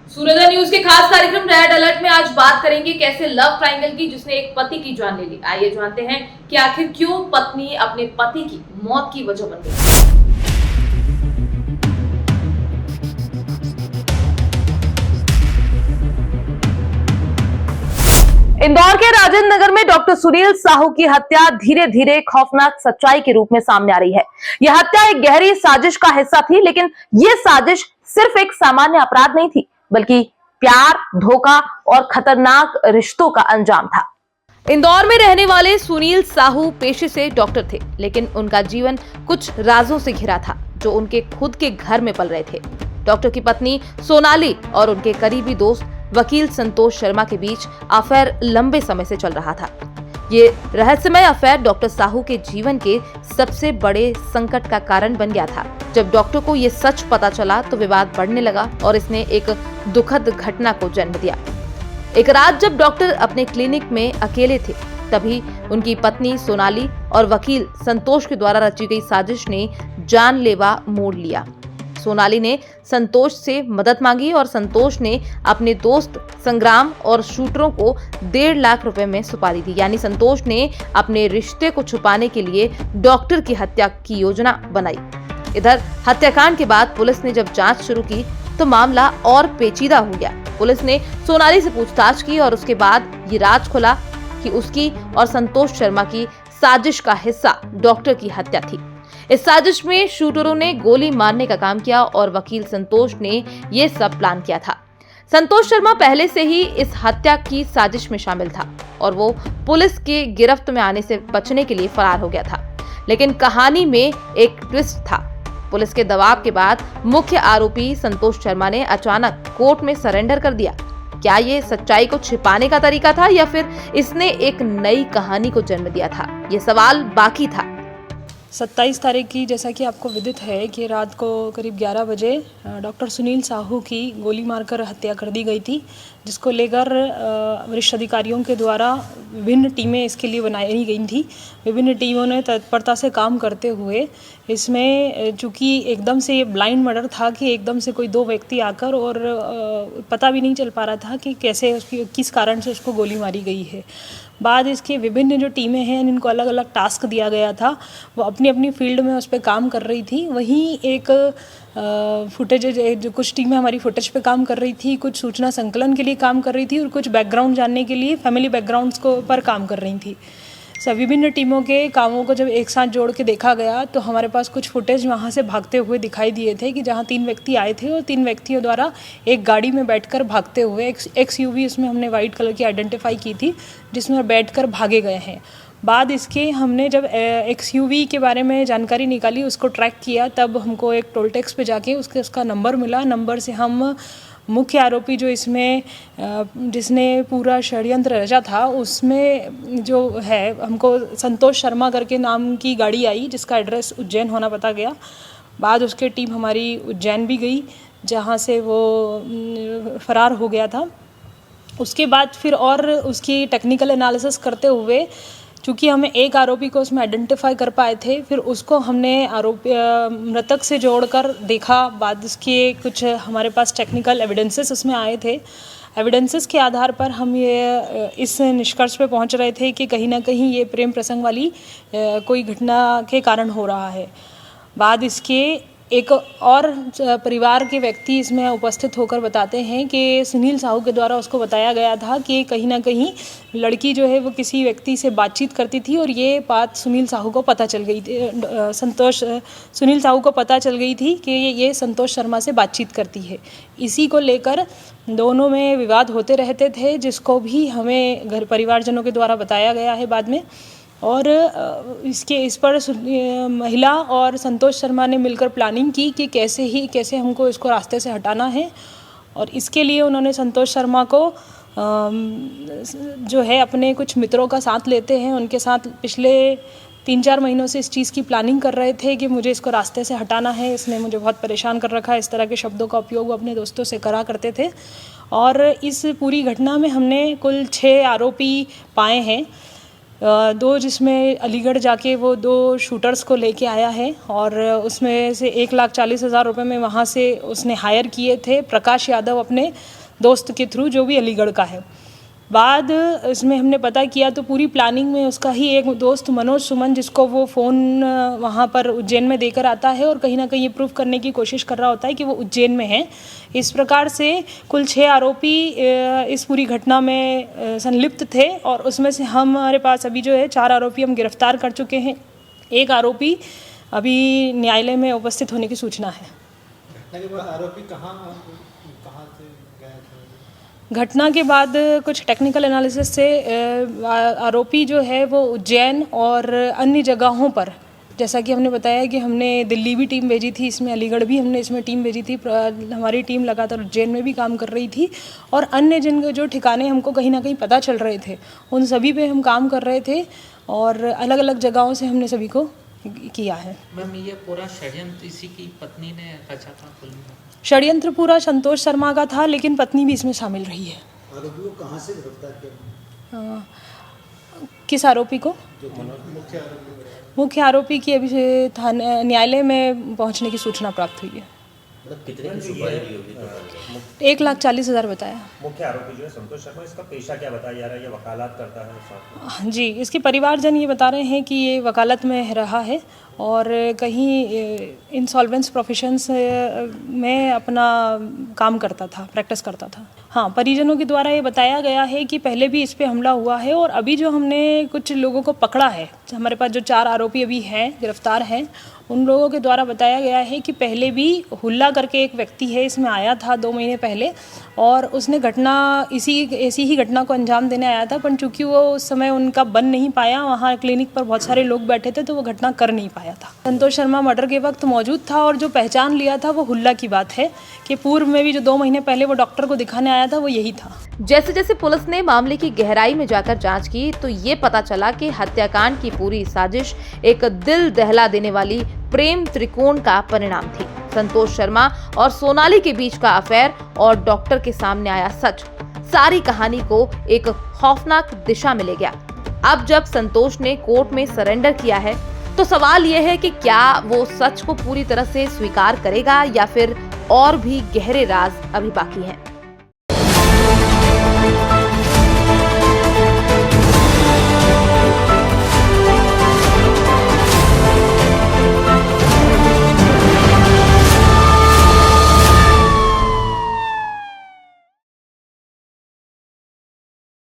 सूर्योदय न्यूज के खास कार्यक्रम रेड अलर्ट में आज बात करेंगे कैसे लव ट्रायंगल की जिसने एक पति की जान ले ली। आइए जानते हैं कि आखिर क्यों पत्नी अपने पति की मौत की वजह बन गई। इंदौर के राजेंद्र नगर में डॉक्टर सुनील साहू की हत्या धीरे धीरे खौफनाक सच्चाई के रूप में सामने आ रही है। यह हत्या एक गहरी साजिश का हिस्सा थी, लेकिन यह साजिश सिर्फ एक सामान्य अपराध नहीं थी, बल्कि प्यार, धोखा और खतरनाक रिश्तों का अंजाम था। इंदौर में रहने वाले सुनील साहू पेशे से डॉक्टर थे, लेकिन उनका जीवन कुछ राजों से घिरा था जो उनके खुद के घर में पल रहे थे। डॉक्टर की पत्नी सोनाली और उनके करीबी दोस्त वकील संतोष शर्मा के बीच अफेयर लंबे समय से चल रहा था। ये रहस्यमय अफेयर डॉक्टर साहू के जीवन के सबसे बड़े संकट का कारण बन गया था। जब डॉक्टर को ये सच पता चला तो विवाद बढ़ने लगा और इसने एक दुखद घटना को जन्म दिया। एक रात जब डॉक्टर अपने क्लिनिक में अकेले थे, तभी उनकी पत्नी सोनाली और वकील संतोष के द्वारा रची गई साजिश ने जानलेवा मोड़ लिया। सोनाली ने संतोष से मदद मांगी और संतोष ने अपने दोस्त संग्राम और शूटरों को 1.5 लाख रुपए में सुपारी दी। यानी संतोष ने अपने रिश्ते को छुपाने के लिए डॉक्टर की हत्या की योजना बनाई। इधर हत्याकांड के बाद पुलिस ने जब जांच शुरू की तो मामला और पेचीदा हो गया। पुलिस ने सोनाली से पूछताछ की और उसके बाद ये राज खुला कि उसकी और संतोष शर्मा की साजिश का हिस्सा डॉक्टर की हत्या थी। इस साजिश में शूटरों ने गोली मारने का काम किया और वकील संतोष ने ये सब प्लान किया था। संतोष शर्मा पहले से ही इस हत्या की साजिश में शामिल था और वो पुलिस के गिरफ्त में आने से बचने के लिए फरार हो गया था। लेकिन कहानी में एक ट्विस्ट था। पुलिस के दबाव के बाद मुख्य आरोपी संतोष शर्मा ने अचानक कोर्ट में सरेंडर कर दिया। क्या ये सच्चाई को छिपाने का तरीका था या फिर इसने एक नई कहानी को जन्म दिया था? ये सवाल बाकी था। 27 तारीख की, जैसा कि आपको विदित है कि रात को करीब 11 बजे डॉक्टर सुनील साहू की गोली मारकर हत्या कर दी गई थी, जिसको लेकर वरिष्ठ अधिकारियों के द्वारा विभिन्न टीमें इसके लिए बनाई गई थी। विभिन्न टीमों ने तत्परता से काम करते हुए इसमें, चूँकि एकदम से ये ब्लाइंड मर्डर था कि एकदम से कोई 2 व्यक्ति आकर और पता भी नहीं चल पा रहा था कि कैसे उसकी किस कारण से उसको गोली मारी गई है। बाद इसके विभिन्न जो टीमें हैं इनको अलग अलग टास्क दिया गया था, वो अपनी अपनी फील्ड में उस पर काम कर रही थी। वहीं एक फुटेज, जो कुछ टीमें हमारी फुटेज पे काम कर रही थी, कुछ सूचना संकलन के लिए काम कर रही थी और कुछ बैकग्राउंड जानने के लिए फैमिली बैकग्राउंड्स को पर काम कर रही थी। विभिन्न टीमों के कामों को जब एक साथ जोड़ के देखा गया तो हमारे पास कुछ फुटेज वहाँ से भागते हुए दिखाई दिए थे कि जहाँ 3 व्यक्ति आए थे और 3 व्यक्तियों द्वारा एक गाड़ी में बैठकर भागते हुए, XUV उसमें हमने वाइट कलर की आइडेंटिफाई की थी, जिसमें बैठकर भागे गए हैं। बाद इसके हमने जब XUV के बारे में जानकारी निकाली, उसको ट्रैक किया, तब हमको एक टोल टैक्स पे जाके उसका नंबर मिला। नंबर से हम मुख्य आरोपी जो इसमें जिसने पूरा षड्यंत्र रचा था, उसमें जो है हमको संतोष शर्मा करके नाम की गाड़ी आई, जिसका एड्रेस उज्जैन होना पता गया। बाद उसके टीम हमारी उज्जैन भी गई, जहाँ से वो फरार हो गया था। उसके बाद फिर और उसकी टेक्निकल एनालिसिस करते हुए, चूँकि हमें एक आरोपी को उसमें आइडेंटिफाई कर पाए थे, फिर उसको हमने आरोपी मृतक से जोड़कर देखा। बाद उसके कुछ हमारे पास टेक्निकल एविडेंसेस उसमें आए थे। एविडेंसेस के आधार पर हम ये इस निष्कर्ष पे पहुंच रहे थे कि कहीं ना कहीं ये प्रेम प्रसंग वाली कोई घटना के कारण हो रहा है। बाद इसके एक और परिवार के व्यक्ति इसमें उपस्थित होकर बताते हैं कि सुनील साहू के द्वारा उसको बताया गया था कि कहीं ना कहीं लड़की जो है वो किसी व्यक्ति से बातचीत करती थी और ये बात सुनील साहू को पता चल गई थी। सुनील साहू को पता चल गई थी कि ये संतोष शर्मा से बातचीत करती है। इसी को लेकर दोनों में विवाद होते रहते थे, जिसको भी हमें घर परिवारजनों के द्वारा बताया गया है बाद में। और इस पर महिला और संतोष शर्मा ने मिलकर प्लानिंग की कि कैसे हमको इसको रास्ते से हटाना है। और इसके लिए उन्होंने संतोष शर्मा को जो है अपने कुछ मित्रों का साथ लेते हैं। उनके साथ पिछले 3-4 महीनों से इस चीज़ की प्लानिंग कर रहे थे कि मुझे इसको रास्ते से हटाना है, इसने मुझे बहुत परेशान कर रखा है। इस तरह के शब्दों का उपयोग वो अपने दोस्तों से करा करते थे। और इस पूरी घटना में हमने कुल 6 आरोपी पाए हैं। दो जिसमें अलीगढ़ जाके वो 2 शूटर्स को लेके आया है और उसमें से 1,40,000 रुपये में वहाँ से उसने हायर किए थे प्रकाश यादव अपने दोस्त के थ्रू, जो भी अलीगढ़ का है। बाद इसमें हमने पता किया तो पूरी प्लानिंग में उसका ही एक दोस्त मनोज सुमन, जिसको वो फ़ोन वहाँ पर उज्जैन में देकर आता है और कहीं ना कहीं ये प्रूव करने की कोशिश कर रहा होता है कि वो उज्जैन में है। इस प्रकार से कुल 6 आरोपी इस पूरी घटना में संलिप्त थे और उसमें से हमारे पास अभी जो है 4 आरोपी हम गिरफ्तार कर चुके हैं। एक आरोपी अभी न्यायालय में उपस्थित होने की सूचना है। आरोपी कहाँ से गए थे? घटना के बाद कुछ टेक्निकल एनालिसिस से आरोपी जो है वो उज्जैन और अन्य जगहों पर, जैसा कि हमने बताया कि हमने दिल्ली भी टीम भेजी थी, इसमें अलीगढ़ भी हमने इसमें टीम भेजी थी। हमारी टीम लगातार उज्जैन में भी काम कर रही थी और अन्य जिन जो ठिकाने हमको कहीं ना कहीं पता चल रहे थे उन सभी पे हम काम कर रहे थे और अलग अलग जगहों से हमने सभी को किया है। मैम, ये पूरा षड्यंत्र इसी की पत्नी ने रचा था? षड्यंत्र पूरा संतोष शर्मा का था, लेकिन पत्नी भी इसमें शामिल रही है। आरोपी को कहाँ से गिरफ्तार किया? किस आरोपी को? मुख्य आरोपी की अभी थाने न्यायालय में पहुंचने की सूचना प्राप्त हुई है। कितने की सुपारी दी होगी? 1,40,000 बताया। मुख्य आरोपी जो है संतोष शर्मा, इसका पेशा क्या बताया जा रहा है? ये वकालत करता है साथ में? जी, इसके परिवारजन ये बता रहे हैं कि ये वकालत में रहा है और कहीं इंसॉल्वेंस प्रोफेशंस में अपना काम करता था, प्रैक्टिस करता था। हाँ, परिजनों के द्वारा ये बताया गया है कि पहले भी इस पे हमला हुआ है और अभी जो हमने कुछ लोगों को पकड़ा है, हमारे पास जो 4 आरोपी अभी हैं, गिरफ्तार हैं, उन लोगों के द्वारा बताया गया है कि पहले भी हुल्ला करके एक व्यक्ति है, इसमें आया था 2 महीने पहले और उसने ऐसी ही घटना को अंजाम देने आया था, पर चूंकि वो उस समय उनका बन नहीं पाया, वहाँ क्लिनिक पर बहुत सारे लोग बैठे थे तो वो घटना कर नहीं पाया था। संतोष शर्मा मर्डर के वक्त मौजूद था और जो पहचान लिया था वो हुल्ला की बात है कि पूर्व में भी जो 2 महीने पहले वो डॉक्टर को दिखाने आया था वो यही था। जैसे जैसे पुलिस ने मामले की गहराई में जाकर जांच की तो ये पता चला कि हत्याकांड की पूरी साजिश एक दिल दहला देने वाली प्रेम त्रिकोण का परिणाम थी। संतोष शर्मा और सोनाली के बीच का अफेयर और डॉक्टर के सामने आया सच, सारी कहानी को एक खौफनाक दिशा में ले गया। अब जब संतोष ने कोर्ट में सरेंडर किया है तो सवाल यह है कि क्या वो सच को पूरी तरह से स्वीकार करेगा या फिर और भी गहरे राज अभी बाकी हैं।